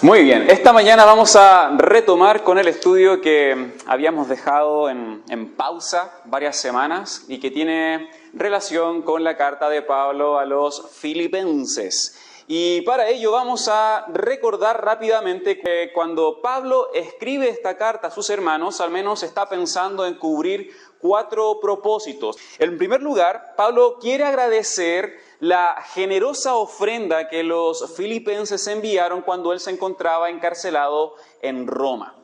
Muy bien, esta mañana vamos a retomar con el estudio que habíamos dejado en pausa varias semanas y que tiene relación con la carta de Pablo a los Filipenses. Y para ello vamos a recordar rápidamente que cuando Pablo escribe esta carta a sus hermanos, al menos está pensando en cubrir 4 propósitos. En primer lugar, Pablo quiere agradecer la generosa ofrenda que los filipenses enviaron cuando él se encontraba encarcelado en Roma.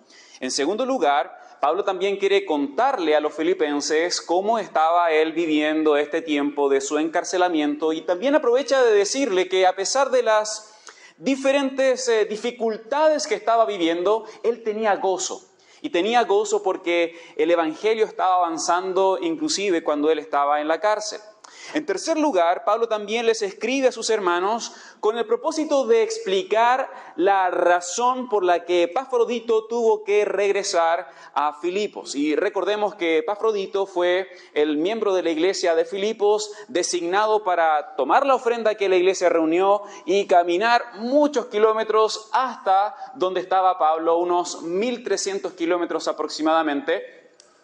En segundo lugar, Pablo también quiere contarle a los filipenses cómo estaba él viviendo este tiempo de su encarcelamiento y también aprovecha de decirle que a pesar de las diferentes dificultades que estaba viviendo, él tenía gozo. Y tenía gozo porque el evangelio estaba avanzando inclusive cuando él estaba en la cárcel. En tercer lugar, Pablo también les escribe a sus hermanos con el propósito de explicar la razón por la que Epafrodito tuvo que regresar a Filipos. Y recordemos que Epafrodito fue el miembro de la iglesia de Filipos designado para tomar la ofrenda que la iglesia reunió y caminar muchos kilómetros hasta donde estaba Pablo, unos 1.300 kilómetros aproximadamente,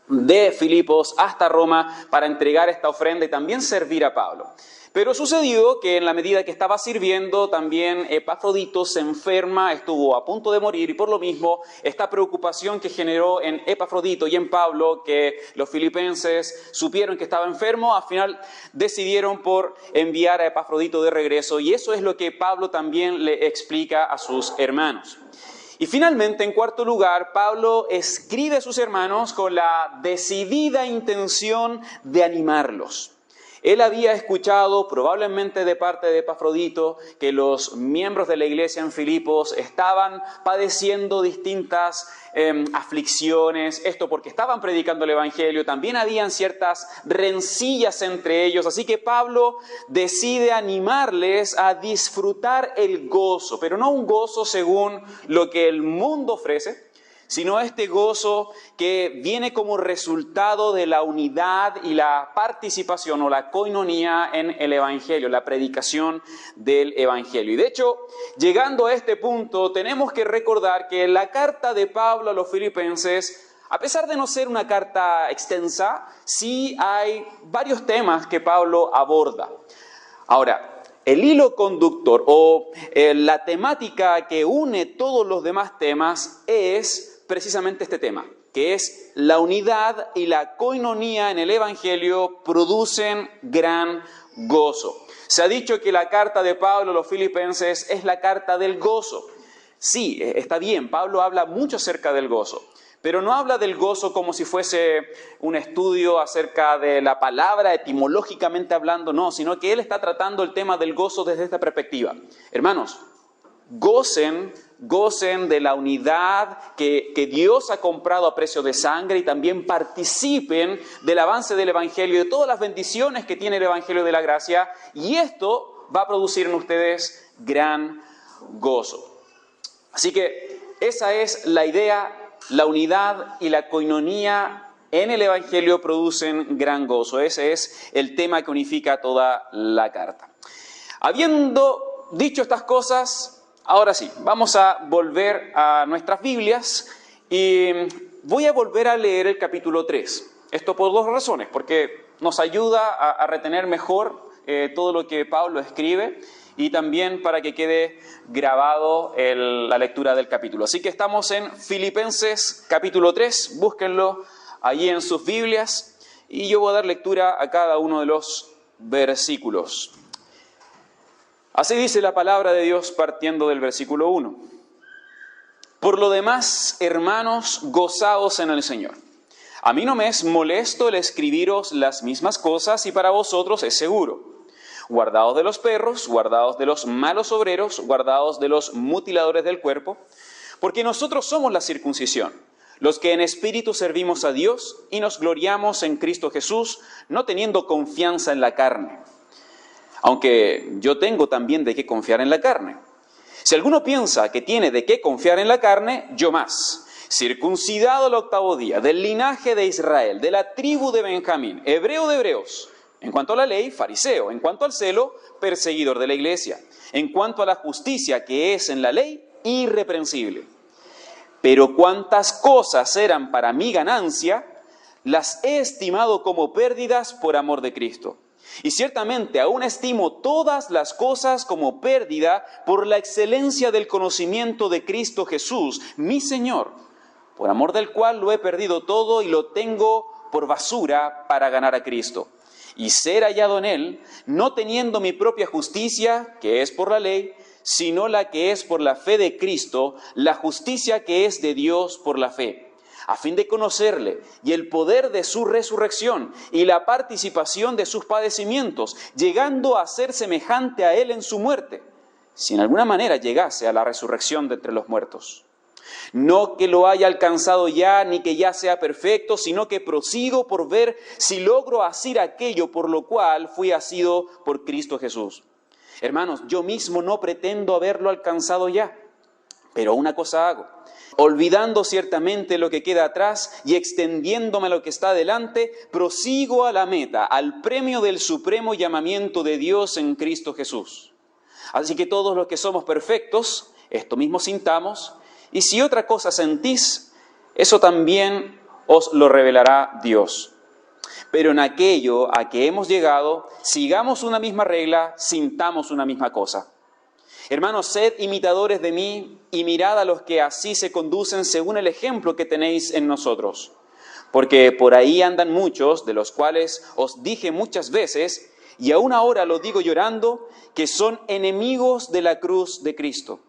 de Filipos hasta Roma para entregar esta ofrenda y también servir a Pablo. Pero sucedió que en la medida que estaba sirviendo, también Epafrodito se enferma, estuvo a punto de morir y por lo mismo esta preocupación que generó en Epafrodito y en Pablo, que los filipenses supieron que estaba enfermo, al final decidieron por enviar a Epafrodito de regreso y eso es lo que Pablo también le explica a sus hermanos. Y finalmente, en cuarto lugar, Pablo escribe a sus hermanos con la decidida intención de animarlos. Él había escuchado, probablemente de parte de Epafrodito, que los miembros de la iglesia en Filipos estaban padeciendo distintas aflicciones, esto porque estaban predicando el evangelio, también habían ciertas rencillas entre ellos, así que Pablo decide animarles a disfrutar el gozo, pero no un gozo según lo que el mundo ofrece, sino este gozo que viene como resultado de la unidad y la participación o la koinonía en el Evangelio, la predicación del Evangelio. Y de hecho, llegando a este punto, tenemos que recordar que la carta de Pablo a los filipenses, a pesar de no ser una carta extensa, sí hay varios temas que Pablo aborda. Ahora, el hilo conductor o la temática que une todos los demás temas es precisamente este tema, que es la unidad y la koinonía en el Evangelio producen gran gozo. Se ha dicho que la carta de Pablo a los filipenses es la carta del gozo. Sí, está bien, Pablo habla mucho acerca del gozo, pero no habla del gozo como si fuese un estudio acerca de la palabra etimológicamente hablando, no, sino que él está tratando el tema del gozo desde esta perspectiva. Hermanos, gocen de la unidad que Dios ha comprado a precio de sangre y también participen del avance del Evangelio, de todas las bendiciones que tiene el Evangelio de la gracia, y esto va a producir en ustedes gran gozo. Así que esa es la idea. La unidad y la koinonía en el Evangelio producen gran gozo. Ese es el tema que unifica toda la carta. Habiendo dicho estas cosas, ahora sí, vamos a volver a nuestras Biblias y voy a volver a leer el capítulo 3. Esto por 2 razones, porque nos ayuda a retener mejor todo lo que Pablo escribe y también para que quede grabado la lectura del capítulo. Así que estamos en Filipenses capítulo 3, búsquenlo allí en sus Biblias y yo voy a dar lectura a cada uno de los versículos. Así dice la palabra de Dios partiendo del versículo 1. Por lo demás, hermanos, gozaos en el Señor. A mí no me es molesto el escribiros las mismas cosas y para vosotros es seguro. Guardaos de los perros, guardaos de los malos obreros, guardaos de los mutiladores del cuerpo, porque nosotros somos la circuncisión, los que en espíritu servimos a Dios y nos gloriamos en Cristo Jesús, no teniendo confianza en la carne. Aunque yo tengo también de qué confiar en la carne. Si alguno piensa que tiene de qué confiar en la carne, yo más. Circuncidado al 8º día, del linaje de Israel, de la tribu de Benjamín, hebreo de hebreos. En cuanto a la ley, fariseo. En cuanto al celo, perseguidor de la iglesia. En cuanto a la justicia que es en la ley, irreprensible. Pero cuantas cosas eran para mi ganancia, las he estimado como pérdidas por amor de Cristo. Y ciertamente aún estimo todas las cosas como pérdida por la excelencia del conocimiento de Cristo Jesús, mi Señor, por amor del cual lo he perdido todo y lo tengo por basura para ganar a Cristo. Y ser hallado en Él, no teniendo mi propia justicia, que es por la ley, sino la que es por la fe de Cristo, la justicia que es de Dios por la fe, a fin de conocerle y el poder de su resurrección y la participación de sus padecimientos, llegando a ser semejante a Él en su muerte, si en alguna manera llegase a la resurrección de entre los muertos. No que lo haya alcanzado ya, ni que ya sea perfecto, sino que prosigo por ver si logro asir aquello por lo cual fui asido por Cristo Jesús. Hermanos, yo mismo no pretendo haberlo alcanzado ya, pero una cosa hago, olvidando ciertamente lo que queda atrás y extendiéndome a lo que está delante, prosigo a la meta, al premio del supremo llamamiento de Dios en Cristo Jesús. Así que todos los que somos perfectos, esto mismo sintamos, y si otra cosa sentís, eso también os lo revelará Dios. Pero en aquello a que hemos llegado, sigamos una misma regla, sintamos una misma cosa. Hermanos, sed imitadores de mí y mirad a los que así se conducen según el ejemplo que tenéis en nosotros. Porque por ahí andan muchos, de los cuales os dije muchas veces, y aún ahora lo digo llorando, que son enemigos de la cruz de Cristo,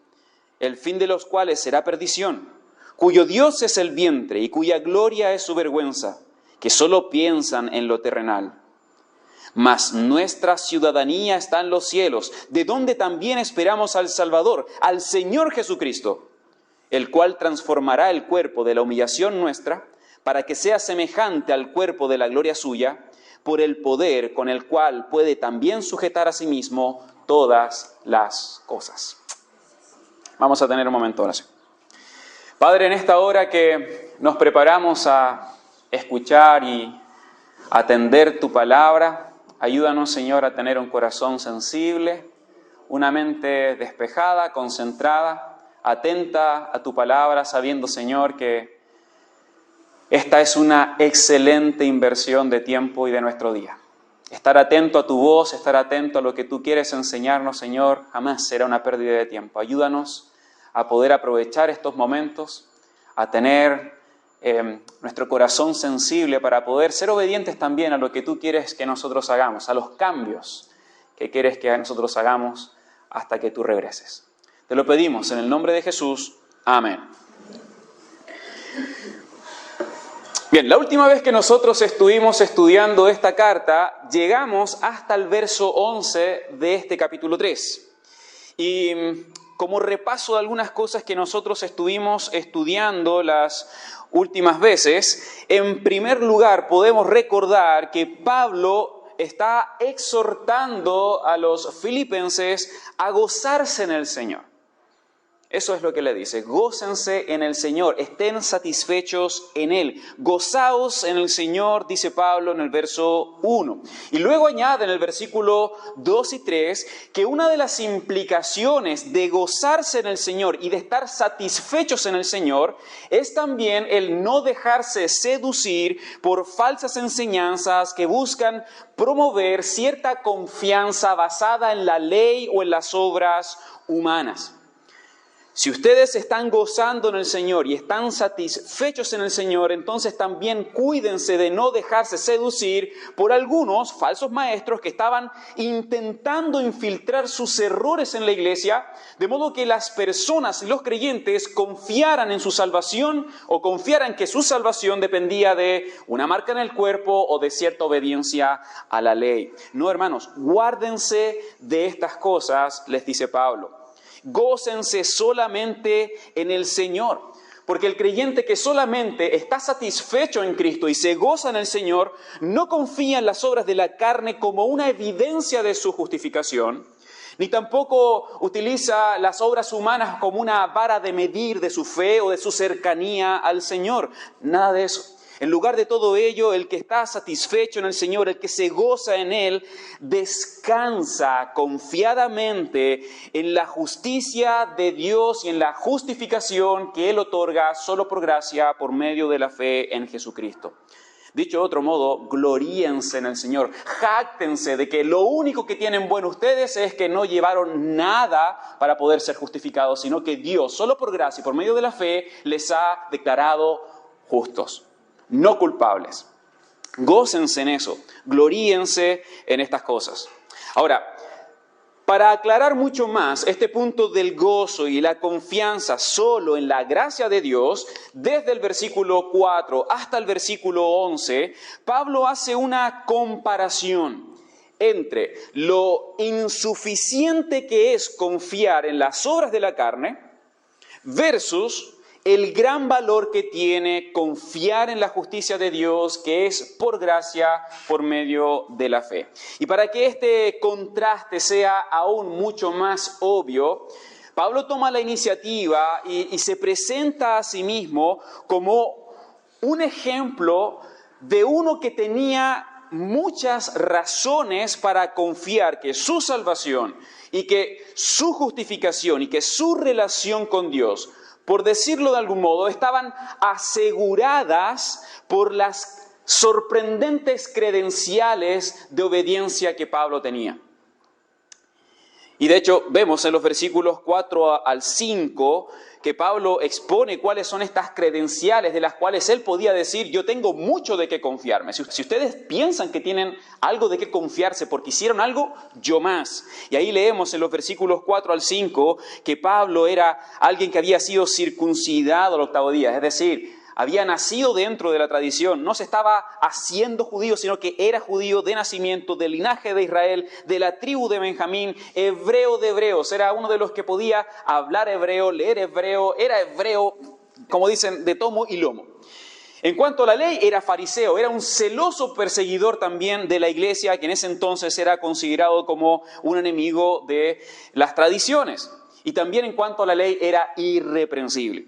el fin de los cuales será perdición, cuyo Dios es el vientre y cuya gloria es su vergüenza, que solo piensan en lo terrenal. Mas nuestra ciudadanía está en los cielos, de donde también esperamos al Salvador, al Señor Jesucristo, el cual transformará el cuerpo de la humillación nuestra, para que sea semejante al cuerpo de la gloria suya, por el poder con el cual puede también sujetar a sí mismo todas las cosas. Vamos a tener un momento de oración. Padre, en esta hora que nos preparamos a escuchar y atender tu palabra, ayúdanos, Señor, a tener un corazón sensible, una mente despejada, concentrada, atenta a tu palabra, sabiendo, Señor, que esta es una excelente inversión de tiempo y de nuestro día. Estar atento a tu voz, estar atento a lo que tú quieres enseñarnos, Señor, jamás será una pérdida de tiempo. Ayúdanos a poder aprovechar estos momentos, a tener nuestro corazón sensible para poder ser obedientes también a lo que tú quieres que nosotros hagamos, a los cambios que quieres que nosotros hagamos hasta que tú regreses. Te lo pedimos en el nombre de Jesús. Amén. Bien, la última vez que nosotros estuvimos estudiando esta carta, llegamos hasta el verso 11 de este capítulo 3. Y como repaso de algunas cosas que nosotros estuvimos estudiando las últimas veces, en primer lugar podemos recordar que Pablo está exhortando a los filipenses a gozarse en el Señor. Eso es lo que le dice, gócense en el Señor, estén satisfechos en Él. Gozaos en el Señor, dice Pablo en el verso 1. Y luego añade en el versículo 2 y 3 que una de las implicaciones de gozarse en el Señor y de estar satisfechos en el Señor es también el no dejarse seducir por falsas enseñanzas que buscan promover cierta confianza basada en la ley o en las obras humanas. Si ustedes están gozando en el Señor y están satisfechos en el Señor, entonces también cuídense de no dejarse seducir por algunos falsos maestros que estaban intentando infiltrar sus errores en la iglesia, de modo que las personas, los creyentes, confiaran en su salvación o confiaran que su salvación dependía de una marca en el cuerpo o de cierta obediencia a la ley. No, hermanos, guárdense de estas cosas, les dice Pablo. Gócense solamente en el Señor, porque el creyente que solamente está satisfecho en Cristo y se goza en el Señor, no confía en las obras de la carne como una evidencia de su justificación, ni tampoco utiliza las obras humanas como una vara de medir de su fe o de su cercanía al Señor. Nada de eso. En lugar de todo ello, el que está satisfecho en el Señor, el que se goza en Él, descansa confiadamente en la justicia de Dios y en la justificación que Él otorga solo por gracia, por medio de la fe en Jesucristo. Dicho de otro modo, gloríense en el Señor, jáctense de que lo único que tienen bueno ustedes es que no llevaron nada para poder ser justificados, sino que Dios, solo por gracia y por medio de la fe, les ha declarado justos, no culpables. Gócense en eso, gloríense en estas cosas. Ahora, para aclarar mucho más este punto del gozo y la confianza solo en la gracia de Dios, desde el versículo 4 hasta el versículo 11, Pablo hace una comparación entre lo insuficiente que es confiar en las obras de la carne versus el gran valor que tiene confiar en la justicia de Dios, que es por gracia, por medio de la fe. Y para que este contraste sea aún mucho más obvio, Pablo toma la iniciativa y se presenta a sí mismo como un ejemplo de uno que tenía muchas razones para confiar que su salvación y que su justificación y que su relación con Dios, por decirlo de algún modo, estaban aseguradas por las sorprendentes credenciales de obediencia que Pablo tenía. Y de hecho, vemos en los versículos 4 al 5 que Pablo expone cuáles son estas credenciales de las cuales él podía decir, yo tengo mucho de qué confiarme. Si ustedes piensan que tienen algo de qué confiarse porque hicieron algo, yo más. Y ahí leemos en los versículos 4 al 5 que Pablo era alguien que había sido circuncidado al 8º día, es decir, había nacido dentro de la tradición, no se estaba haciendo judío, sino que era judío de nacimiento, del linaje de Israel, de la tribu de Benjamín, hebreo de hebreos, era uno de los que podía hablar hebreo, leer hebreo, era hebreo, como dicen, de tomo y lomo. En cuanto a la ley, era fariseo, era un celoso perseguidor también de la iglesia, que en ese entonces era considerado como un enemigo de las tradiciones. Y también en cuanto a la ley, era irreprensible.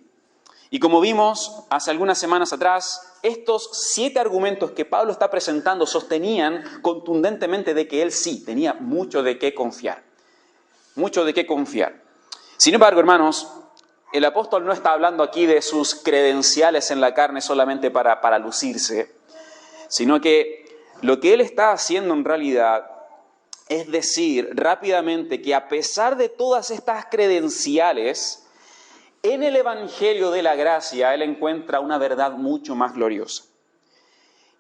Y como vimos hace algunas semanas atrás, estos 7 argumentos que Pablo está presentando sostenían contundentemente de que él sí tenía mucho de qué confiar. Mucho de qué confiar. Sin embargo, hermanos, el apóstol no está hablando aquí de sus credenciales en la carne solamente para lucirse, sino que lo que él está haciendo en realidad es decir rápidamente que a pesar de todas estas credenciales, en el Evangelio de la Gracia, él encuentra una verdad mucho más gloriosa.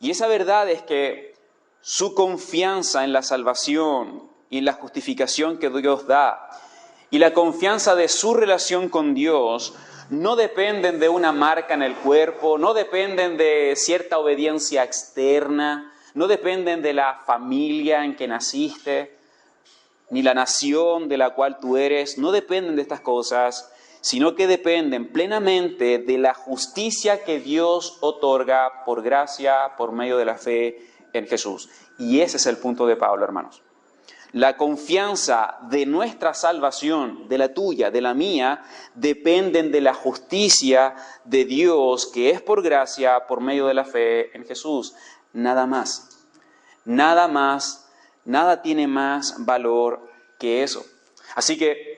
Y esa verdad es que su confianza en la salvación y en la justificación que Dios da, y la confianza de su relación con Dios, no dependen de una marca en el cuerpo, no dependen de cierta obediencia externa, no dependen de la familia en que naciste, ni la nación de la cual tú eres, no dependen de estas cosas, sino que dependen plenamente de la justicia que Dios otorga por gracia, por medio de la fe en Jesús. Y ese es el punto de Pablo, hermanos. La confianza de nuestra salvación, de la tuya, de la mía, dependen de la justicia de Dios, que es por gracia, por medio de la fe en Jesús. Nada más. Nada más, nada tiene más valor que eso. Así que,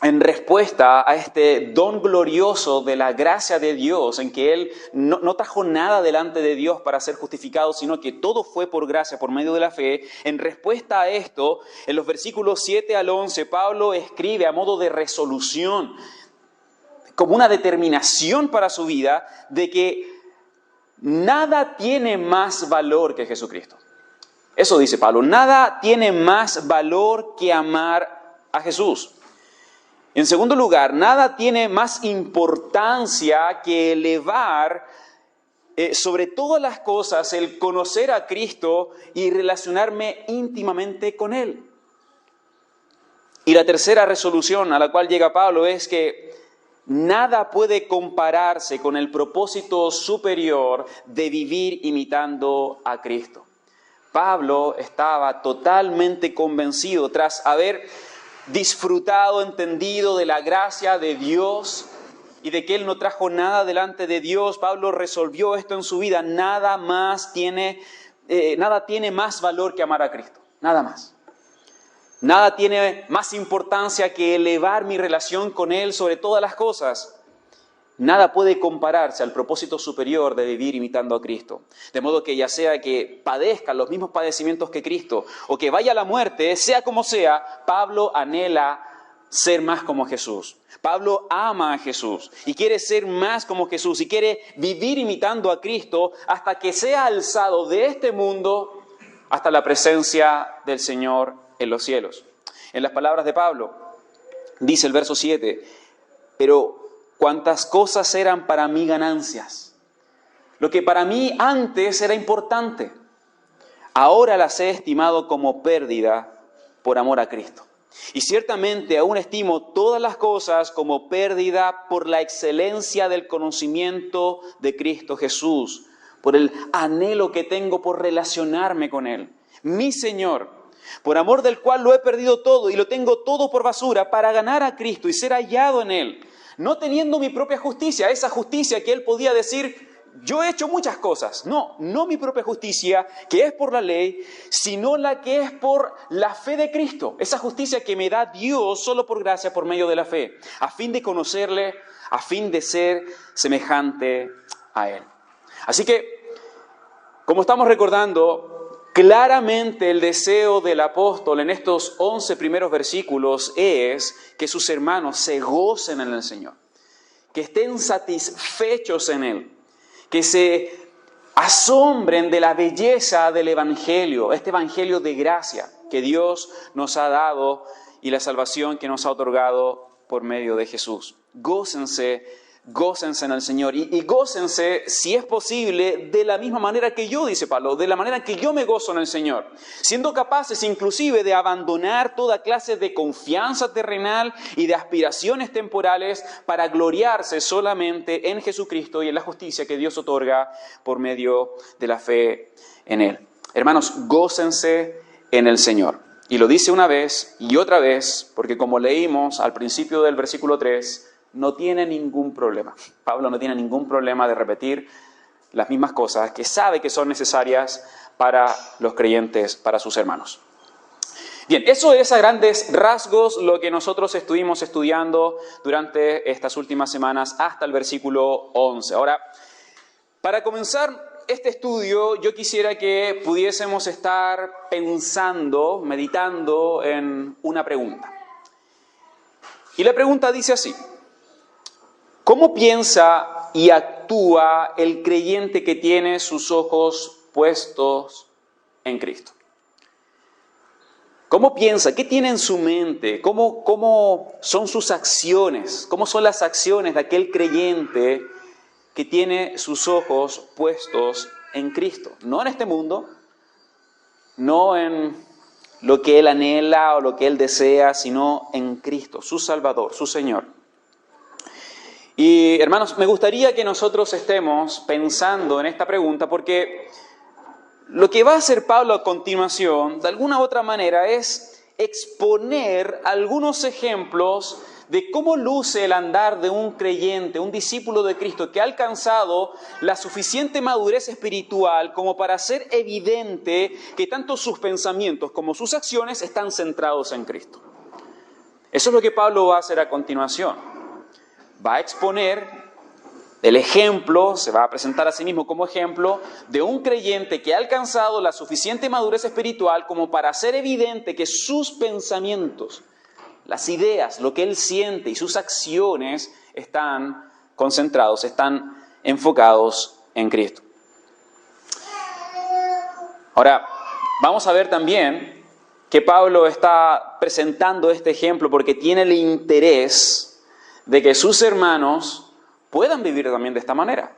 en respuesta a este don glorioso de la gracia de Dios, en que Él no trajo nada delante de Dios para ser justificado, sino que todo fue por gracia, por medio de la fe, en respuesta a esto, en los versículos 7 al 11, Pablo escribe a modo de resolución, como una determinación para su vida, de que nada tiene más valor que Jesucristo. Eso dice Pablo, nada tiene más valor que amar a Jesús. En segundo lugar, nada tiene más importancia que elevar sobre todas las cosas el conocer a Cristo y relacionarme íntimamente con Él. Y la tercera resolución a la cual llega Pablo es que nada puede compararse con el propósito superior de vivir imitando a Cristo. Pablo estaba totalmente convencido tras haber disfrutado, entendido de la gracia de Dios y de que él no trajo nada delante de Dios. Pablo resolvió esto en su vida. Nada tiene más valor que amar a Cristo. Nada más. Nada tiene más importancia que elevar mi relación con Él sobre todas las cosas. Nada puede compararse al propósito superior de vivir imitando a Cristo. De modo que ya sea que padezca los mismos padecimientos que Cristo o que vaya a la muerte, sea como sea, Pablo anhela ser más como Jesús. Pablo ama a Jesús y quiere ser más como Jesús y quiere vivir imitando a Cristo hasta que sea alzado de este mundo hasta la presencia del Señor en los cielos. En las palabras de Pablo, dice el verso 7, pero cuántas cosas eran para mí ganancias. Lo que para mí antes era importante, ahora las he estimado como pérdida por amor a Cristo. Y ciertamente aún estimo todas las cosas como pérdida por la excelencia del conocimiento de Cristo Jesús, por el anhelo que tengo por relacionarme con Él, mi Señor, por amor del cual lo he perdido todo y lo tengo todo por basura para ganar a Cristo y ser hallado en Él. No teniendo mi propia justicia, esa justicia que él podía decir, yo he hecho muchas cosas. No mi propia justicia, que es por la ley, sino la que es por la fe de Cristo. Esa justicia que me da Dios solo por gracia, por medio de la fe, a fin de conocerle, a fin de ser semejante a Él. Así que, como estamos recordando, claramente el deseo del apóstol en estos 11 primeros versículos es que sus hermanos se gocen en el Señor, que estén satisfechos en Él, que se asombren de la belleza del Evangelio, este Evangelio de gracia que Dios nos ha dado y la salvación que nos ha otorgado por medio de Jesús. Gócense en el Señor y gócense, si es posible, de la misma manera que yo, dice Pablo, de la manera que yo me gozo en el Señor, siendo capaces inclusive de abandonar toda clase de confianza terrenal y de aspiraciones temporales para gloriarse solamente en Jesucristo y en la justicia que Dios otorga por medio de la fe en Él. Hermanos, gócense en el Señor. Y lo dice una vez y otra vez, porque como leímos al principio del versículo 3, no tiene ningún problema. Pablo no tiene ningún problema de repetir las mismas cosas que sabe que son necesarias para los creyentes, para sus hermanos. Bien, eso es a grandes rasgos lo que nosotros estuvimos estudiando durante estas últimas semanas hasta el versículo 11. Ahora, para comenzar este estudio, yo quisiera que pudiésemos estar pensando, meditando en una pregunta. Y la pregunta dice así: ¿cómo piensa y actúa el creyente que tiene sus ojos puestos en Cristo? ¿Cómo piensa? ¿Qué tiene en su mente? ¿Cómo son sus acciones? ¿Cómo son las acciones de aquel creyente que tiene sus ojos puestos en Cristo? No en este mundo, no en lo que él anhela o lo que él desea, sino en Cristo, su Salvador, su Señor. Y hermanos, me gustaría que nosotros estemos pensando en esta pregunta porque lo que va a hacer Pablo a continuación, de alguna u otra manera, es exponer algunos ejemplos de cómo luce el andar de un creyente, un discípulo de Cristo que ha alcanzado la suficiente madurez espiritual como para hacer evidente que tanto sus pensamientos como sus acciones están centrados en Cristo. Eso es lo que Pablo va a hacer a continuación. Va a exponer el ejemplo, se va a presentar a sí mismo como ejemplo de un creyente que ha alcanzado la suficiente madurez espiritual como para hacer evidente que sus pensamientos, las ideas, lo que él siente y sus acciones están concentrados, están enfocados en Cristo. Ahora, vamos a ver también que Pablo está presentando este ejemplo porque tiene el interés de que sus hermanos puedan vivir también de esta manera.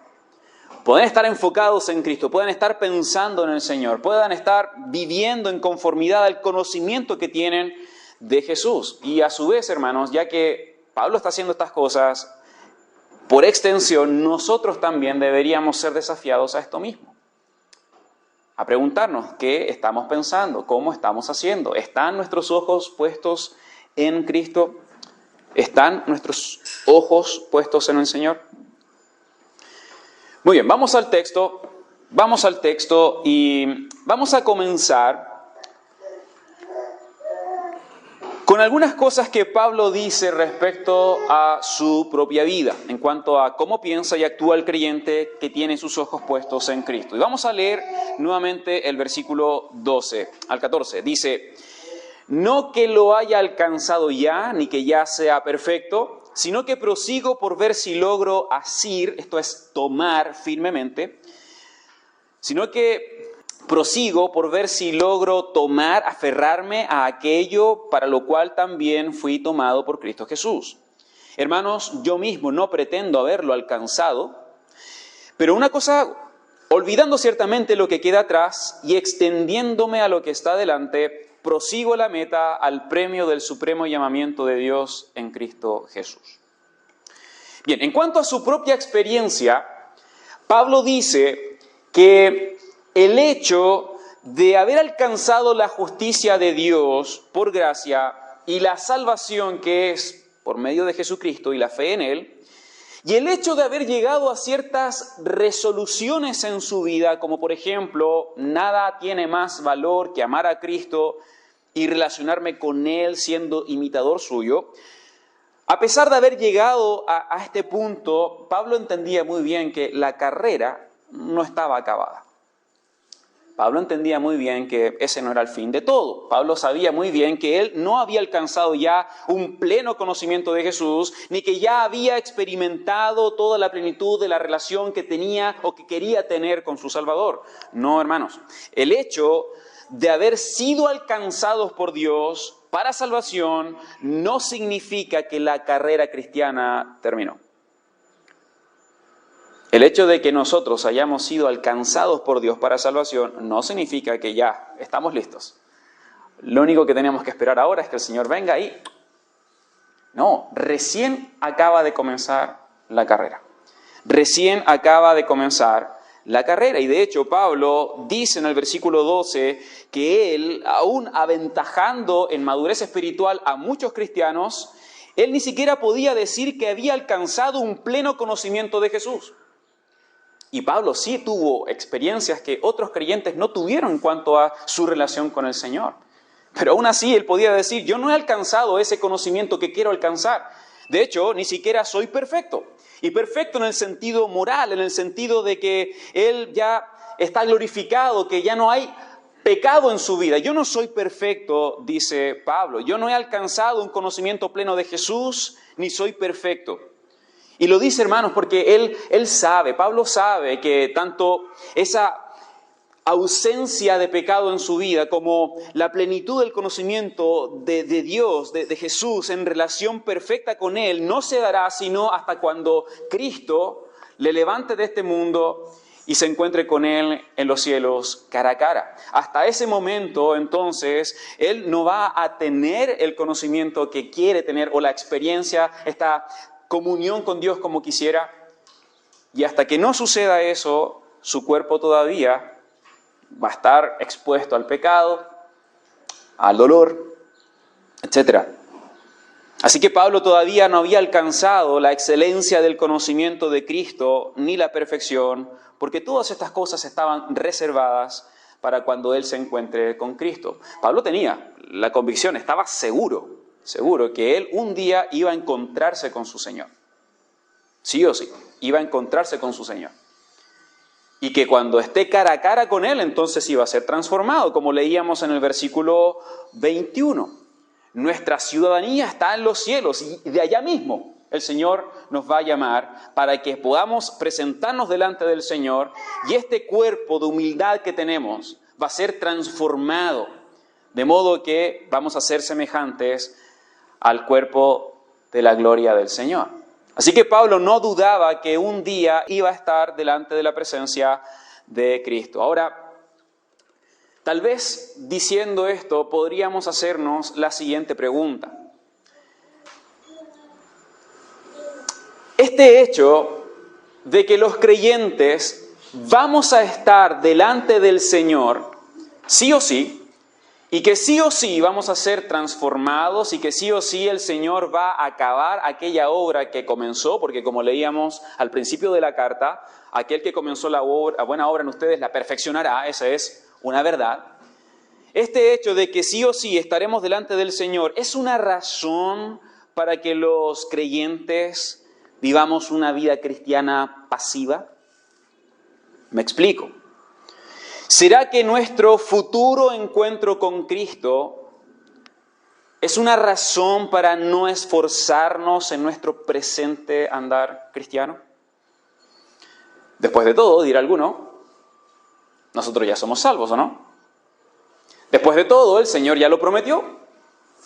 Pueden estar enfocados en Cristo, pueden estar pensando en el Señor, puedan estar viviendo en conformidad al conocimiento que tienen de Jesús. Y a su vez, hermanos, ya que Pablo está haciendo estas cosas, por extensión, nosotros también deberíamos ser desafiados a esto mismo. A preguntarnos qué estamos pensando, cómo estamos haciendo. ¿Están nuestros ojos puestos en Cristo? ¿Están nuestros ojos puestos en el Señor? Muy bien, vamos al texto y vamos a comenzar con algunas cosas que Pablo dice respecto a su propia vida, en cuanto a cómo piensa y actúa el creyente que tiene sus ojos puestos en Cristo. Y vamos a leer nuevamente el versículo 12 al 14. Dice: no que lo haya alcanzado ya, ni que ya sea perfecto, sino que prosigo por ver si logro asir, esto es tomar firmemente, sino que prosigo por ver si logro tomar, aferrarme a aquello para lo cual también fui tomado por Cristo Jesús. Hermanos, yo mismo no pretendo haberlo alcanzado, pero una cosa, olvidando ciertamente lo que queda atrás y extendiéndome a lo que está delante, prosigo la meta al premio del supremo llamamiento de Dios en Cristo Jesús. Bien, en cuanto a su propia experiencia, Pablo dice que el hecho de haber alcanzado la justicia de Dios por gracia y la salvación que es por medio de Jesucristo y la fe en Él, y el hecho de haber llegado a ciertas resoluciones en su vida, como por ejemplo, nada tiene más valor que amar a Cristo y relacionarme con Él siendo imitador suyo, a pesar de haber llegado a este punto, Pablo entendía muy bien que la carrera no estaba acabada. Pablo entendía muy bien que ese no era el fin de todo. Pablo sabía muy bien que él no había alcanzado ya un pleno conocimiento de Jesús, ni que ya había experimentado toda la plenitud de la relación que tenía o que quería tener con su Salvador. No, hermanos. El hecho de haber sido alcanzados por Dios para salvación no significa que la carrera cristiana terminó. El hecho de que nosotros hayamos sido alcanzados por Dios para salvación no significa que ya estamos listos. Lo único que tenemos que esperar ahora es que el Señor venga y... No, recién acaba de comenzar la carrera. Recién acaba de comenzar la carrera. Y de hecho Pablo dice en el versículo 12 que él, aún aventajando en madurez espiritual a muchos cristianos, él ni siquiera podía decir que había alcanzado un pleno conocimiento de Jesús. Y Pablo sí tuvo experiencias que otros creyentes no tuvieron en cuanto a su relación con el Señor. Pero aún así él podía decir, yo no he alcanzado ese conocimiento que quiero alcanzar. De hecho, ni siquiera soy perfecto. Y perfecto en el sentido moral, en el sentido de que él ya está glorificado, que ya no hay pecado en su vida. Yo no soy perfecto, dice Pablo. Yo no he alcanzado un conocimiento pleno de Jesús, ni soy perfecto. Y lo dice, hermanos, porque él sabe, Pablo sabe que tanto esa ausencia de pecado en su vida como la plenitud del conocimiento de Dios, de Jesús, en relación perfecta con Él, no se dará sino hasta cuando Cristo le levante de este mundo y se encuentre con Él en los cielos cara a cara. Hasta ese momento, entonces, Él no va a tener el conocimiento que quiere tener o la experiencia, esta comunión con Dios como quisiera, y hasta que no suceda eso, su cuerpo todavía va a estar expuesto al pecado, al dolor, etc. Así que Pablo todavía no había alcanzado la excelencia del conocimiento de Cristo ni la perfección, porque todas estas cosas estaban reservadas para cuando él se encuentre con Cristo. Pablo tenía la convicción, estaba seguro que él un día iba a encontrarse con su Señor. Sí o sí, iba a encontrarse con su Señor. Y que cuando esté cara a cara con Él, entonces iba a ser transformado, como leíamos en el versículo 21. Nuestra ciudadanía está en los cielos y de allá mismo el Señor nos va a llamar para que podamos presentarnos delante del Señor y este cuerpo de humildad que tenemos va a ser transformado, de modo que vamos a ser semejantes al cuerpo de la gloria del Señor. Así que Pablo no dudaba que un día iba a estar delante de la presencia de Cristo. Ahora, tal vez diciendo esto podríamos hacernos la siguiente pregunta. Este hecho de que los creyentes vamos a estar delante del Señor, sí o sí, Y que sí o sí vamos a ser transformados y que sí o sí el Señor va a acabar aquella obra que comenzó, porque como leíamos al principio de la carta, aquel que comenzó la buena obra en ustedes la perfeccionará, esa es una verdad. Este hecho de que sí o sí estaremos delante del Señor es una razón para que los creyentes vivamos una vida cristiana pasiva. Me explico. ¿Será que nuestro futuro encuentro con Cristo es una razón para no esforzarnos en nuestro presente andar cristiano? Después de todo, dirá alguno, nosotros ya somos salvos, ¿o no? Después de todo, el Señor ya lo prometió,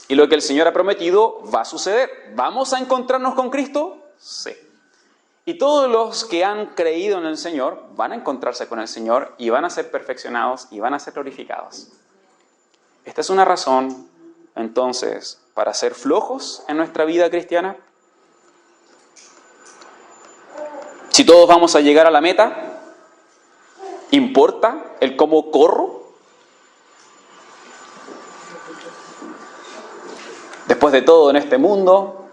y lo que el Señor ha prometido va a suceder. ¿Vamos a encontrarnos con Cristo? Sí. Y todos los que han creído en el Señor van a encontrarse con el Señor y van a ser perfeccionados y van a ser glorificados. Esta es una razón, entonces, para ser flojos en nuestra vida cristiana. Si todos vamos a llegar a la meta, ¿importa el cómo corro? Después de todo, en este mundo,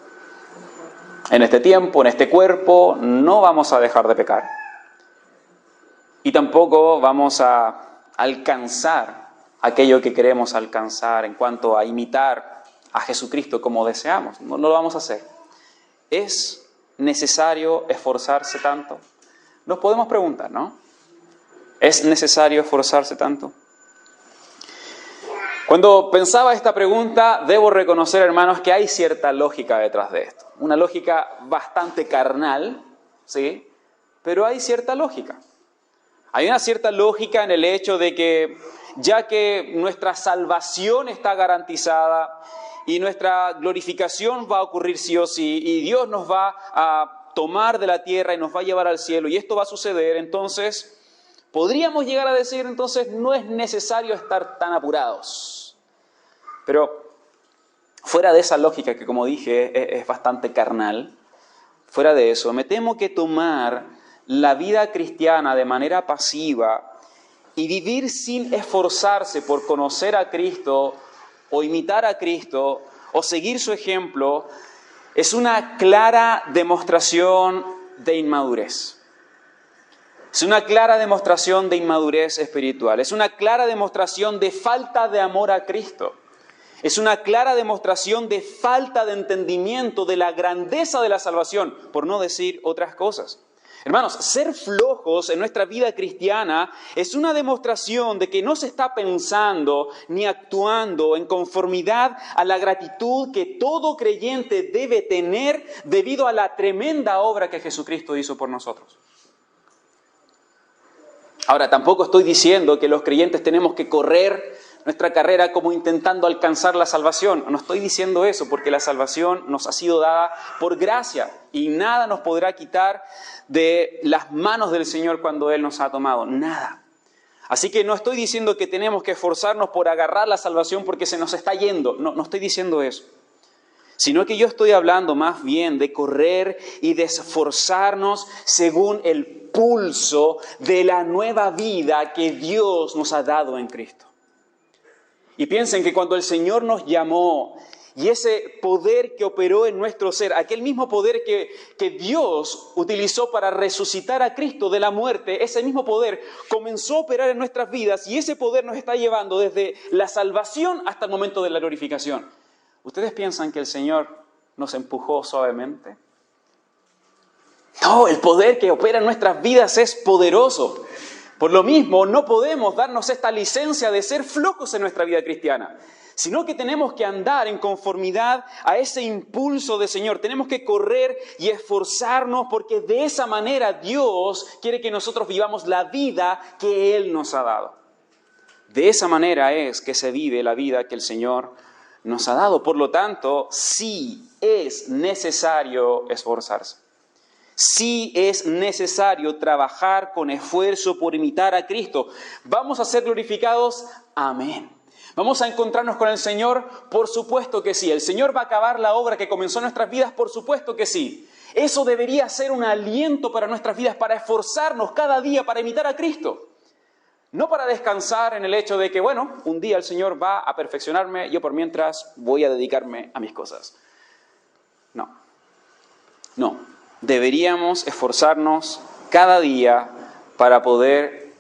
en este tiempo, en este cuerpo, no vamos a dejar de pecar. Y tampoco vamos a alcanzar aquello que queremos alcanzar en cuanto a imitar a Jesucristo como deseamos. No lo vamos a hacer. ¿Es necesario esforzarse tanto? Nos podemos preguntar, ¿no? ¿Es necesario esforzarse tanto? Cuando pensaba esta pregunta, debo reconocer, hermanos, que hay cierta lógica detrás de esto. Una lógica bastante carnal, ¿sí? Pero hay cierta lógica. Hay una cierta lógica en el hecho de que, ya que nuestra salvación está garantizada y nuestra glorificación va a ocurrir sí o sí, y Dios nos va a tomar de la tierra y nos va a llevar al cielo, y esto va a suceder, entonces, podríamos llegar a decir, entonces, no es necesario estar tan apurados. Pero fuera de esa lógica que, como dije, es bastante carnal, fuera de eso, me temo que tomar la vida cristiana de manera pasiva y vivir sin esforzarse por conocer a Cristo o imitar a Cristo o seguir su ejemplo es una clara demostración de inmadurez. Es una clara demostración de inmadurez espiritual. Es una clara demostración de falta de amor a Cristo. Es una clara demostración de falta de entendimiento de la grandeza de la salvación, por no decir otras cosas. Hermanos, ser flojos en nuestra vida cristiana es una demostración de que no se está pensando ni actuando en conformidad a la gratitud que todo creyente debe tener debido a la tremenda obra que Jesucristo hizo por nosotros. Ahora, tampoco estoy diciendo que los creyentes tenemos que correr nuestra carrera como intentando alcanzar la salvación. No estoy diciendo eso, porque la salvación nos ha sido dada por gracia y nada nos podrá quitar de las manos del Señor cuando Él nos ha tomado. Nada. Así que no estoy diciendo que tenemos que esforzarnos por agarrar la salvación porque se nos está yendo. No estoy diciendo eso. Sino que yo estoy hablando más bien de correr y de esforzarnos según el pulso de la nueva vida que Dios nos ha dado en Cristo. Y piensen que cuando el Señor nos llamó y ese poder que operó en nuestro ser, aquel mismo poder que Dios utilizó para resucitar a Cristo de la muerte, ese mismo poder comenzó a operar en nuestras vidas y ese poder nos está llevando desde la salvación hasta el momento de la glorificación. ¿Ustedes piensan que el Señor nos empujó suavemente? No, el poder que opera en nuestras vidas es poderoso. Por lo mismo, no podemos darnos esta licencia de ser flojos en nuestra vida cristiana, sino que tenemos que andar en conformidad a ese impulso del Señor. Tenemos que correr y esforzarnos porque de esa manera Dios quiere que nosotros vivamos la vida que Él nos ha dado. De esa manera es que se vive la vida que el Señor nos ha dado. Por lo tanto, sí es necesario esforzarse. Sí es necesario trabajar con esfuerzo por imitar a Cristo. ¿Vamos a ser glorificados? Amén. ¿Vamos a encontrarnos con el Señor? Por supuesto que sí. ¿El Señor va a acabar la obra que comenzó en nuestras vidas? Por supuesto que sí. Eso debería ser un aliento para nuestras vidas, para esforzarnos cada día para imitar a Cristo. No para descansar en el hecho de que, bueno, un día el Señor va a perfeccionarme, yo por mientras voy a dedicarme a mis cosas. No. Deberíamos esforzarnos cada día para poder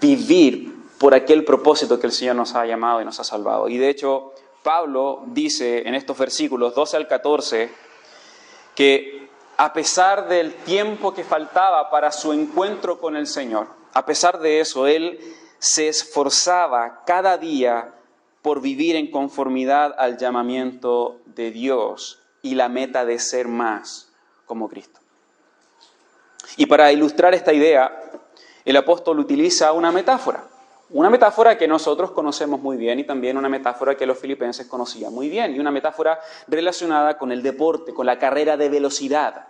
vivir por aquel propósito que el Señor nos ha llamado y nos ha salvado. Y de hecho, Pablo dice en estos versículos 12 al 14 que a pesar del tiempo que faltaba para su encuentro con el Señor, a pesar de eso, él se esforzaba cada día por vivir en conformidad al llamamiento de Dios y la meta de ser más como Cristo. Y para ilustrar esta idea, el apóstol utiliza una metáfora que nosotros conocemos muy bien y también una metáfora que los filipenses conocían muy bien, y una metáfora relacionada con el deporte, con la carrera de velocidad.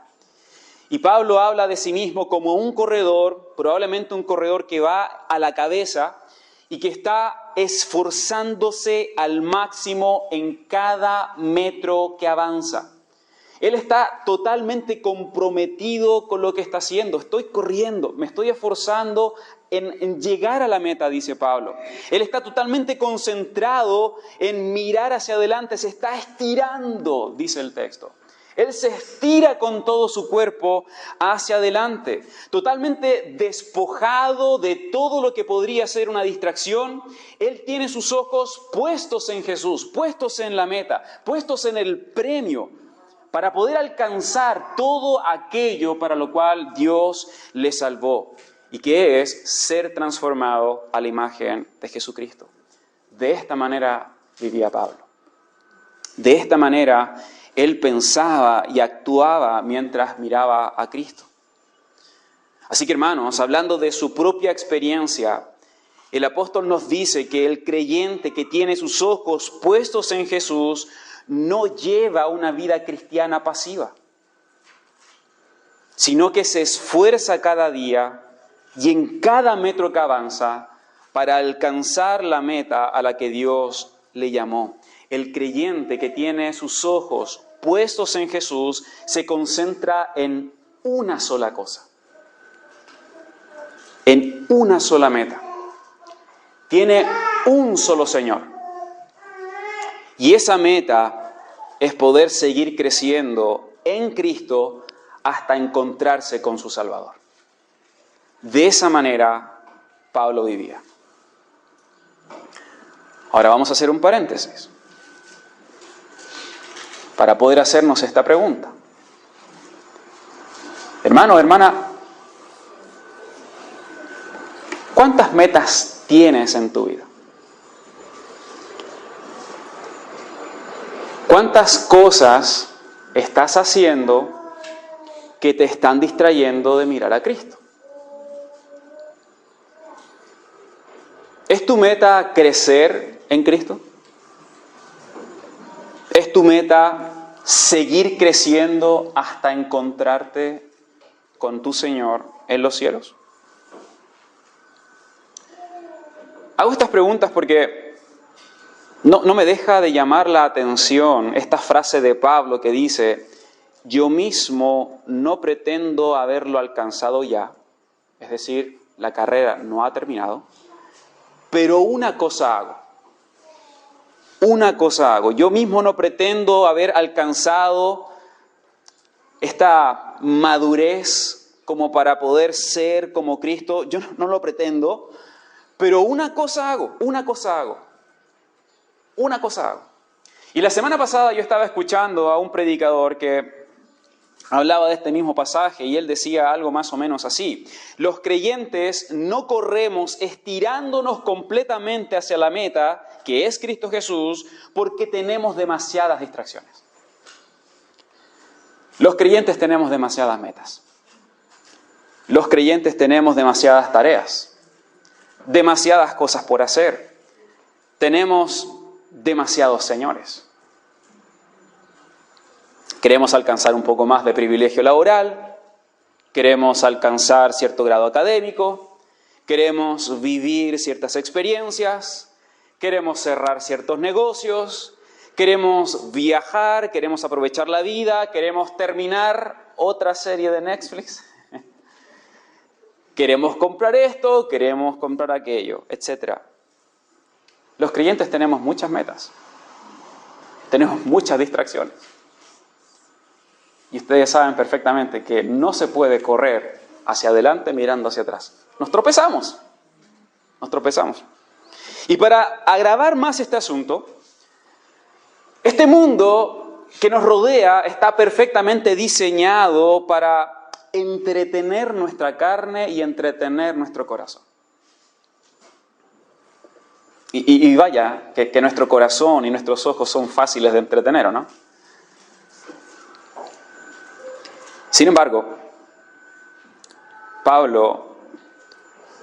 Y Pablo habla de sí mismo como un corredor, probablemente un corredor que va a la cabeza y que está esforzándose al máximo en cada metro que avanza. Él está totalmente comprometido con lo que está haciendo. Estoy corriendo, me estoy esforzando en llegar a la meta, dice Pablo. Él está totalmente concentrado en mirar hacia adelante, se está estirando, dice el texto. Él se estira con todo su cuerpo hacia adelante, totalmente despojado de todo lo que podría ser una distracción. Él tiene sus ojos puestos en Jesús, puestos en la meta, puestos en el premio, para poder alcanzar todo aquello para lo cual Dios le salvó, y que es ser transformado a la imagen de Jesucristo. De esta manera vivía Pablo. De esta manera él pensaba y actuaba mientras miraba a Cristo. Así que, hermanos, hablando de su propia experiencia, el apóstol nos dice que el creyente que tiene sus ojos puestos en Jesús no lleva una vida cristiana pasiva, sino que se esfuerza cada día y en cada metro que avanza para alcanzar la meta a la que Dios le llamó. El creyente que tiene sus ojos puestos en Jesús se concentra en una sola cosa, en una sola meta. Tiene un solo Señor. Y esa meta es poder seguir creciendo en Cristo hasta encontrarse con su Salvador. De esa manera Pablo vivía. Ahora vamos a hacer un paréntesis para poder hacernos esta pregunta. Hermano, hermana, ¿cuántas metas tienes en tu vida? ¿Cuántas cosas estás haciendo que te están distrayendo de mirar a Cristo? ¿Es tu meta crecer en Cristo? ¿Es tu meta seguir creciendo hasta encontrarte con tu Señor en los cielos? Hago estas preguntas porque no me deja de llamar la atención esta frase de Pablo que dice: yo mismo no pretendo haberlo alcanzado ya, es decir, la carrera no ha terminado, pero una cosa hago, yo mismo no pretendo haber alcanzado esta madurez como para poder ser como Cristo, yo no lo pretendo, pero una cosa hago. Y la semana pasada yo estaba escuchando a un predicador que hablaba de este mismo pasaje y él decía algo más o menos así: los creyentes no corremos estirándonos completamente hacia la meta, que es Cristo Jesús, porque tenemos demasiadas distracciones. Los creyentes tenemos demasiadas metas. Los creyentes tenemos demasiadas tareas, demasiadas cosas por hacer. Tenemos demasiados señores. Queremos alcanzar un poco más de privilegio laboral, queremos alcanzar cierto grado académico, queremos vivir ciertas experiencias, queremos cerrar ciertos negocios, queremos viajar, queremos aprovechar la vida, queremos terminar otra serie de Netflix. Queremos comprar esto, queremos comprar aquello, etc. Los creyentes tenemos muchas metas. Tenemos muchas distracciones. Y ustedes saben perfectamente que no se puede correr hacia adelante mirando hacia atrás. Nos tropezamos. Y para agravar más este asunto, este mundo que nos rodea está perfectamente diseñado para entretener nuestra carne y entretener nuestro corazón. Y vaya, que nuestro corazón y nuestros ojos son fáciles de entretener, ¿o no? Sin embargo, Pablo,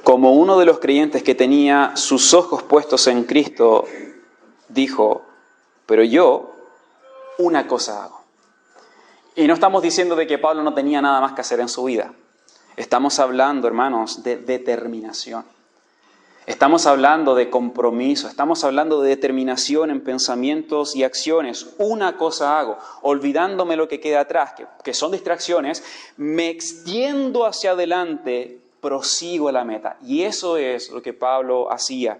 como uno de los creyentes que tenía sus ojos puestos en Cristo, dijo, pero yo una cosa hago. Y no estamos diciendo de que Pablo no tenía nada más que hacer en su vida. Estamos hablando, hermanos, de determinación. Estamos hablando de compromiso, estamos hablando de determinación en pensamientos y acciones. Una cosa hago, olvidándome lo que queda atrás, que son distracciones, me extiendo hacia adelante, prosigo a la meta. Y eso es lo que Pablo hacía,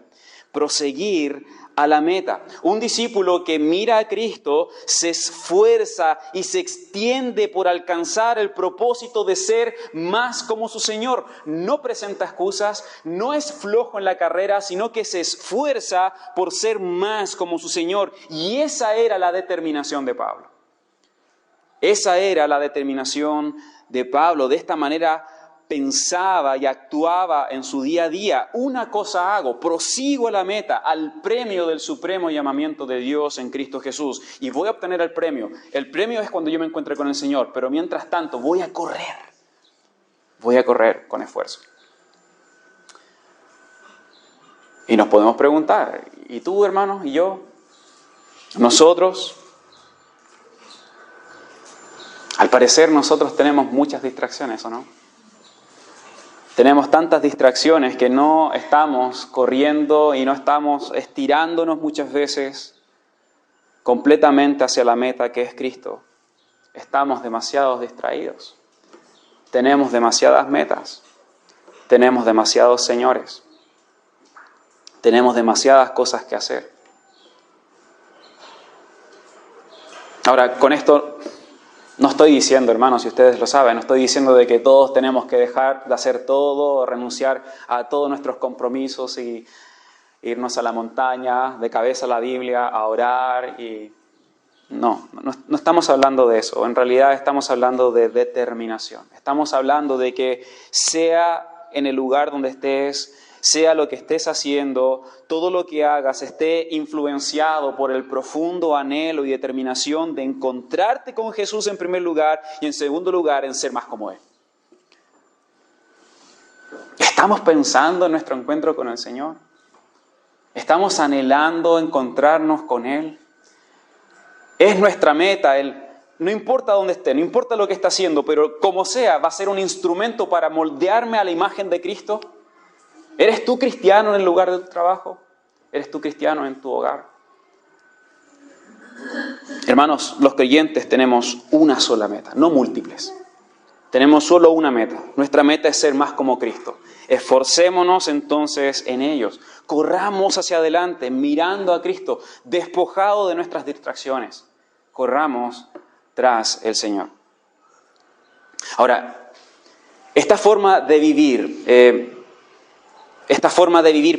proseguir a la meta. Un discípulo que mira a Cristo se esfuerza y se extiende por alcanzar el propósito de ser más como su Señor. No presenta excusas, no es flojo en la carrera, sino que se esfuerza por ser más como su Señor. Y esa era la determinación de Pablo. Esa era la determinación de Pablo. De esta manera pensaba y actuaba en su día a día. Una cosa hago, prosigo a la meta, al premio del supremo llamamiento de Dios en Cristo Jesús. Y voy a obtener el premio. El premio es cuando yo me encuentre con el Señor, pero mientras tanto voy a correr con esfuerzo. Y nos podemos preguntar, ¿y tú, hermanos, y yo? Nosotros, al parecer nosotros tenemos muchas distracciones, ¿o no? Tenemos tantas distracciones que no estamos corriendo y no estamos estirándonos muchas veces completamente hacia la meta que es Cristo. Estamos demasiado distraídos. Tenemos demasiadas metas. Tenemos demasiados señores. Tenemos demasiadas cosas que hacer. Ahora, con esto no estoy diciendo, hermanos, si ustedes lo saben, no estoy diciendo de que todos tenemos que dejar de hacer todo, renunciar a todos nuestros compromisos y irnos a la montaña, de cabeza a la Biblia, a orar. No estamos hablando de eso. En realidad estamos hablando de determinación. Estamos hablando de que sea en el lugar donde estés, sea lo que estés haciendo, todo lo que hagas esté influenciado por el profundo anhelo y determinación de encontrarte con Jesús en primer lugar y en segundo lugar en ser más como Él. ¿Estamos pensando en nuestro encuentro con el Señor? ¿Estamos anhelando encontrarnos con Él? Es nuestra meta, no importa dónde esté, no importa lo que esté haciendo, pero como sea, va a ser un instrumento para moldearme a la imagen de Cristo. ¿Eres tú cristiano en el lugar de tu trabajo? ¿Eres tú cristiano en tu hogar? Hermanos, los creyentes tenemos una sola meta, no múltiples. Tenemos solo una meta. Nuestra meta es ser más como Cristo. Esforcémonos entonces en ellos. Corramos hacia adelante, mirando a Cristo, despojado de nuestras distracciones. Corramos tras el Señor. Ahora, esta forma de vivir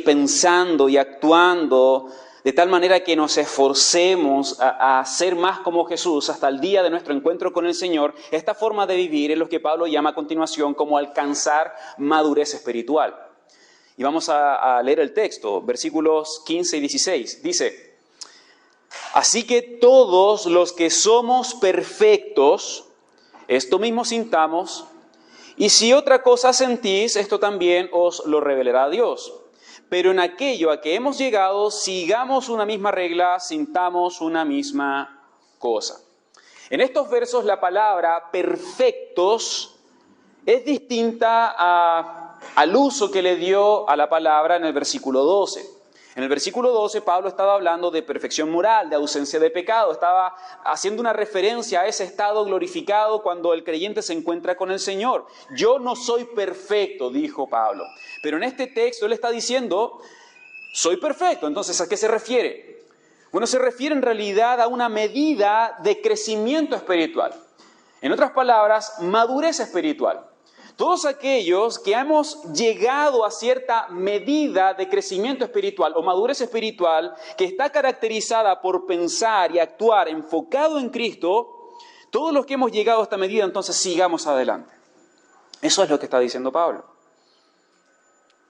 pensando y actuando de tal manera que nos esforcemos a ser más como Jesús hasta el día de nuestro encuentro con el Señor, esta forma de vivir es lo que Pablo llama a continuación como alcanzar madurez espiritual. Y vamos a leer el texto, versículos 15 y 16. Dice, así que todos los que somos perfectos, esto mismo sintamos, y si otra cosa sentís, esto también os lo revelará Dios. Pero en aquello a que hemos llegado, sigamos una misma regla, sintamos una misma cosa. En estos versos la palabra perfectos es distinta al uso que le dio a la palabra en el versículo 12. En el versículo 12, Pablo estaba hablando de perfección moral, de ausencia de pecado. Estaba haciendo una referencia a ese estado glorificado cuando el creyente se encuentra con el Señor. Yo no soy perfecto, dijo Pablo. Pero en este texto él está diciendo, soy perfecto. Entonces, ¿a qué se refiere? Bueno, se refiere en realidad a una medida de crecimiento espiritual. En otras palabras, madurez espiritual. Todos aquellos que hemos llegado a cierta medida de crecimiento espiritual o madurez espiritual que está caracterizada por pensar y actuar enfocado en Cristo, todos los que hemos llegado a esta medida, entonces sigamos adelante. Eso es lo que está diciendo Pablo.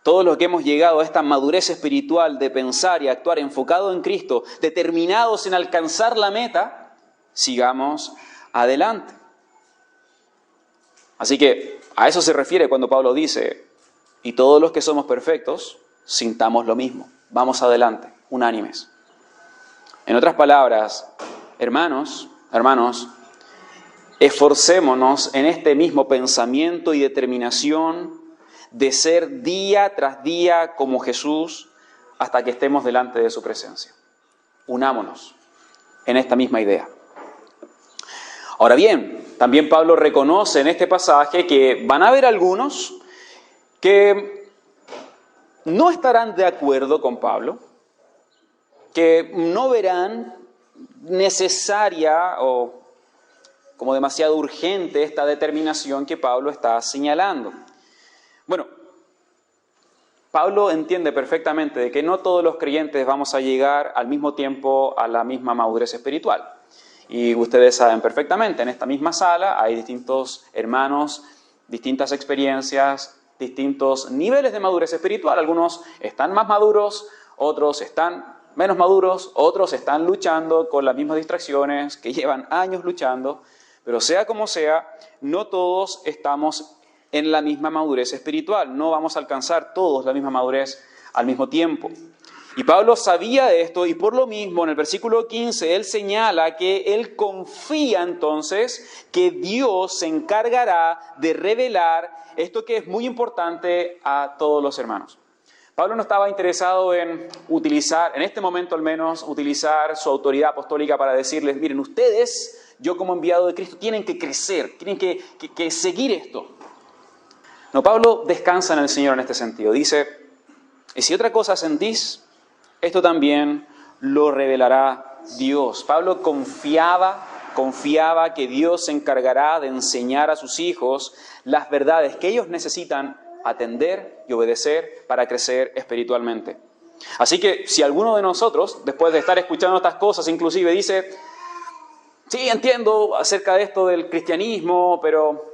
Todos los que hemos llegado a esta madurez espiritual de pensar y actuar enfocado en Cristo, determinados en alcanzar la meta, sigamos adelante. Así que a eso se refiere cuando Pablo dice, y todos los que somos perfectos, sintamos lo mismo. Vamos adelante, unánimes. En otras palabras, hermanos, esforcémonos en este mismo pensamiento y determinación de ser día tras día como Jesús hasta que estemos delante de su presencia. Unámonos en esta misma idea. Ahora bien, también Pablo reconoce en este pasaje que van a haber algunos que no estarán de acuerdo con Pablo, que no verán necesaria o como demasiado urgente esta determinación que Pablo está señalando. Bueno, Pablo entiende perfectamente de que no todos los creyentes vamos a llegar al mismo tiempo a la misma madurez espiritual. Y ustedes saben perfectamente, en esta misma sala hay distintos hermanos, distintas experiencias, distintos niveles de madurez espiritual. Algunos están más maduros, otros están menos maduros, otros están luchando con las mismas distracciones, que llevan años luchando. Pero sea como sea, no todos estamos en la misma madurez espiritual. No vamos a alcanzar todos la misma madurez al mismo tiempo. Y Pablo sabía de esto y por lo mismo en el versículo 15 él señala que él confía entonces que Dios se encargará de revelar esto que es muy importante a todos los hermanos. Pablo no estaba interesado en utilizar, en este momento al menos, utilizar su autoridad apostólica para decirles, miren, ustedes, yo como enviado de Cristo, tienen que crecer, tienen que seguir esto. No, Pablo descansa en el Señor en este sentido. Dice, y si otra cosa sentís, esto también lo revelará Dios. Pablo confiaba que Dios se encargará de enseñar a sus hijos las verdades que ellos necesitan atender y obedecer para crecer espiritualmente. Así que si alguno de nosotros, después de estar escuchando estas cosas, inclusive dice, sí, entiendo acerca de esto del cristianismo, pero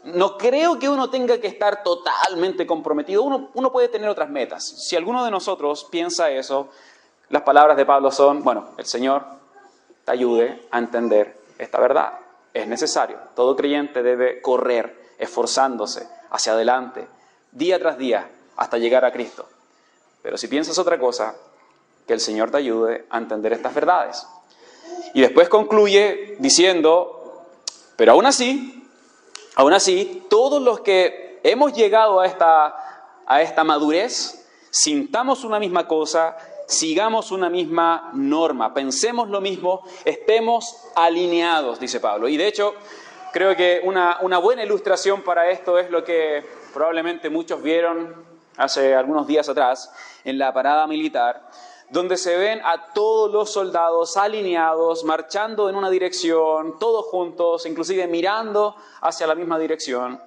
no creo que uno tenga que estar totalmente comprometido. Uno puede tener otras metas. Si alguno de nosotros piensa eso, las palabras de Pablo son, bueno, el Señor te ayude a entender esta verdad. Es necesario. Todo creyente debe correr, esforzándose hacia adelante, día tras día, hasta llegar a Cristo. Pero si piensas otra cosa, que el Señor te ayude a entender estas verdades. Y después concluye diciendo, pero aún así, todos los que hemos llegado a esta madurez, sintamos una misma cosa, sigamos una misma norma, pensemos lo mismo, estemos alineados, dice Pablo. Y de hecho, creo que una buena ilustración para esto es lo que probablemente muchos vieron hace algunos días atrás en la parada militar, donde se ven a todos los soldados alineados, marchando en una dirección, todos juntos, inclusive mirando hacia la misma dirección.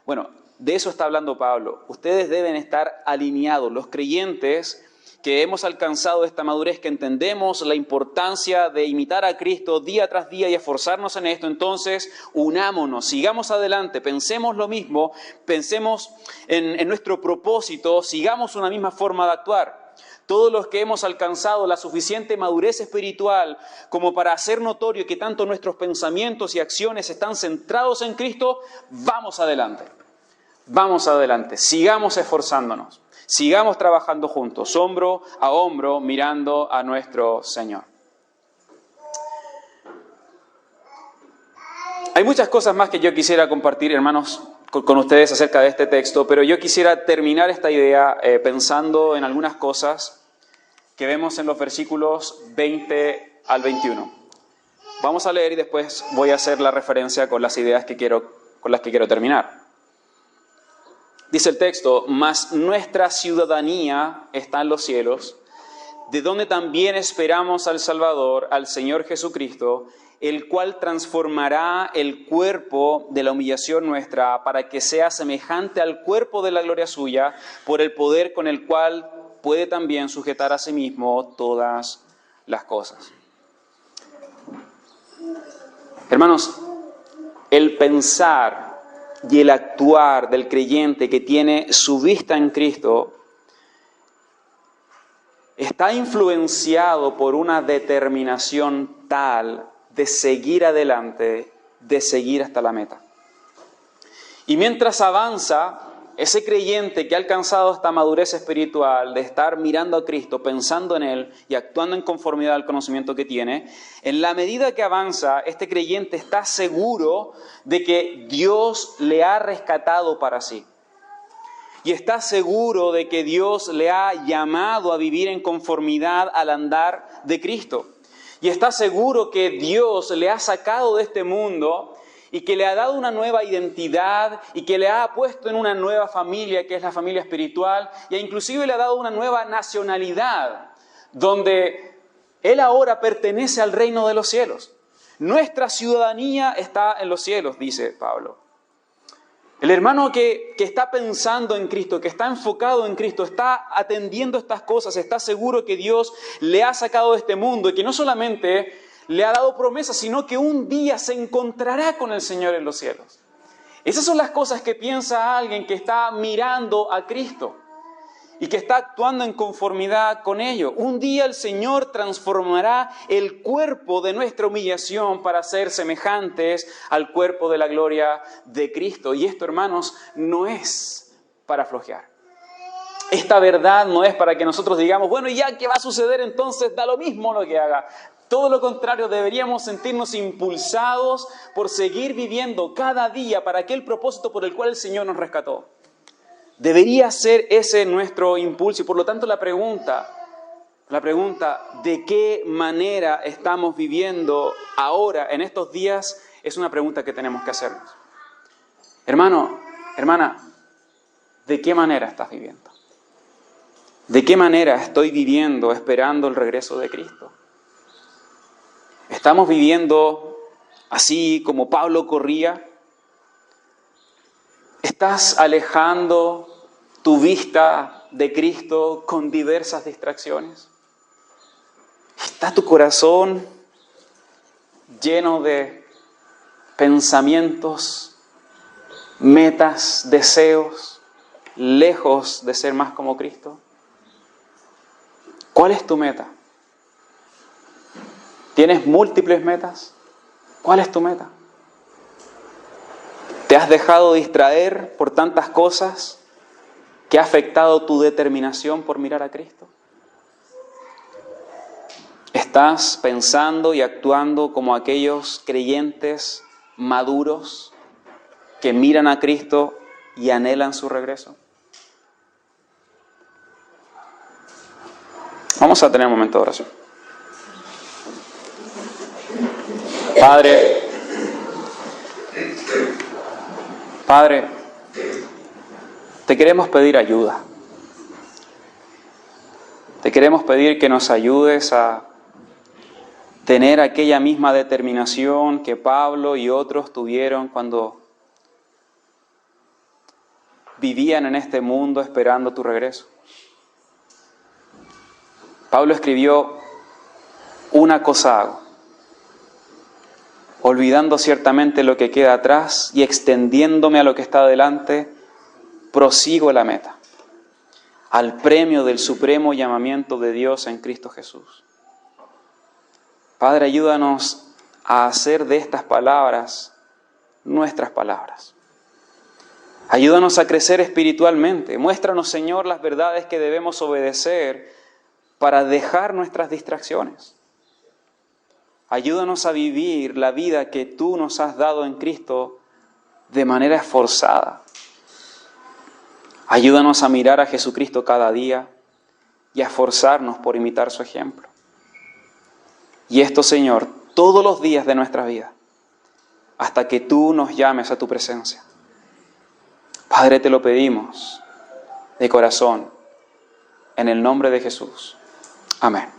Bueno, de eso está hablando Pablo. Ustedes deben estar alineados. Los creyentes que hemos alcanzado esta madurez, que entendemos la importancia de imitar a Cristo día tras día y esforzarnos en esto, entonces unámonos, sigamos adelante, pensemos lo mismo, pensemos en nuestro propósito, sigamos una misma forma de actuar. Todos los que hemos alcanzado la suficiente madurez espiritual como para hacer notorio que tanto nuestros pensamientos y acciones están centrados en Cristo, vamos adelante. Vamos adelante, sigamos esforzándonos, sigamos trabajando juntos, hombro a hombro, mirando a nuestro Señor. Hay muchas cosas más que yo quisiera compartir, hermanos, con ustedes acerca de este texto, pero yo quisiera terminar esta idea pensando en algunas cosas que vemos en los versículos 20 al 21. Vamos a leer y después voy a hacer la referencia con las ideas con las que quiero terminar. Dice el texto: mas nuestra ciudadanía está en los cielos, de donde también esperamos al Salvador, al Señor Jesucristo, el cual transformará el cuerpo de la humillación nuestra para que sea semejante al cuerpo de la gloria suya, por el poder con el cual puede también sujetar a sí mismo todas las cosas. Hermanos, el pensar y el actuar del creyente que tiene su vista en Cristo está influenciado por una determinación tal de seguir adelante, de seguir hasta la meta. Y mientras avanza, ese creyente que ha alcanzado esta madurez espiritual de estar mirando a Cristo, pensando en Él y actuando en conformidad al conocimiento que tiene, en la medida que avanza, este creyente está seguro de que Dios le ha rescatado para sí. Y está seguro de que Dios le ha llamado a vivir en conformidad al andar de Cristo. Y está seguro que Dios le ha sacado de este mundo y que le ha dado una nueva identidad y que le ha puesto en una nueva familia, que es la familia espiritual, e inclusive le ha dado una nueva nacionalidad, donde Él ahora pertenece al reino de los cielos. Nuestra ciudadanía está en los cielos, dice Pablo. El hermano que está pensando en Cristo, que está enfocado en Cristo, está atendiendo estas cosas, está seguro que Dios le ha sacado de este mundo y que no solamente le ha dado promesas, sino que un día se encontrará con el Señor en los cielos. Esas son las cosas que piensa alguien que está mirando a Cristo y que está actuando en conformidad con ello. Un día el Señor transformará el cuerpo de nuestra humillación para ser semejantes al cuerpo de la gloria de Cristo. Y esto, hermanos, no es para flojear. Esta verdad no es para que nosotros digamos, bueno, ya que va a suceder, entonces da lo mismo lo que haga. Todo lo contrario, deberíamos sentirnos impulsados por seguir viviendo cada día para aquel propósito por el cual el Señor nos rescató. Debería ser ese nuestro impulso y por lo tanto la pregunta, ¿de qué manera estamos viviendo ahora, en estos días? Es una pregunta que tenemos que hacernos. Hermano, hermana, ¿de qué manera estás viviendo? ¿De qué manera estoy viviendo esperando el regreso de Cristo? ¿Estamos viviendo así como Pablo corría? ¿Estás alejando tu vista de Cristo con diversas distracciones? ¿Está tu corazón lleno de pensamientos, metas, deseos, lejos de ser más como Cristo? ¿Cuál es tu meta? ¿Tienes múltiples metas? ¿Cuál es tu meta? ¿Te has dejado distraer por tantas cosas que ha afectado tu determinación por mirar a Cristo? ¿Estás pensando y actuando como aquellos creyentes maduros que miran a Cristo y anhelan su regreso? Vamos a tener un momento de oración. Padre, te queremos pedir ayuda. Te queremos pedir que nos ayudes a tener aquella misma determinación que Pablo y otros tuvieron cuando vivían en este mundo esperando tu regreso. Pablo escribió: una cosa hago, olvidando ciertamente lo que queda atrás y extendiéndome a lo que está adelante, prosigo la meta, al premio del supremo llamamiento de Dios en Cristo Jesús. Padre, ayúdanos a hacer de estas palabras nuestras palabras. Ayúdanos a crecer espiritualmente. Muéstranos, Señor, las verdades que debemos obedecer para dejar nuestras distracciones. Ayúdanos a vivir la vida que tú nos has dado en Cristo de manera esforzada. Ayúdanos a mirar a Jesucristo cada día y a esforzarnos por imitar su ejemplo. Y esto, Señor, todos los días de nuestra vida, hasta que tú nos llames a tu presencia. Padre, te lo pedimos de corazón, en el nombre de Jesús. Amén.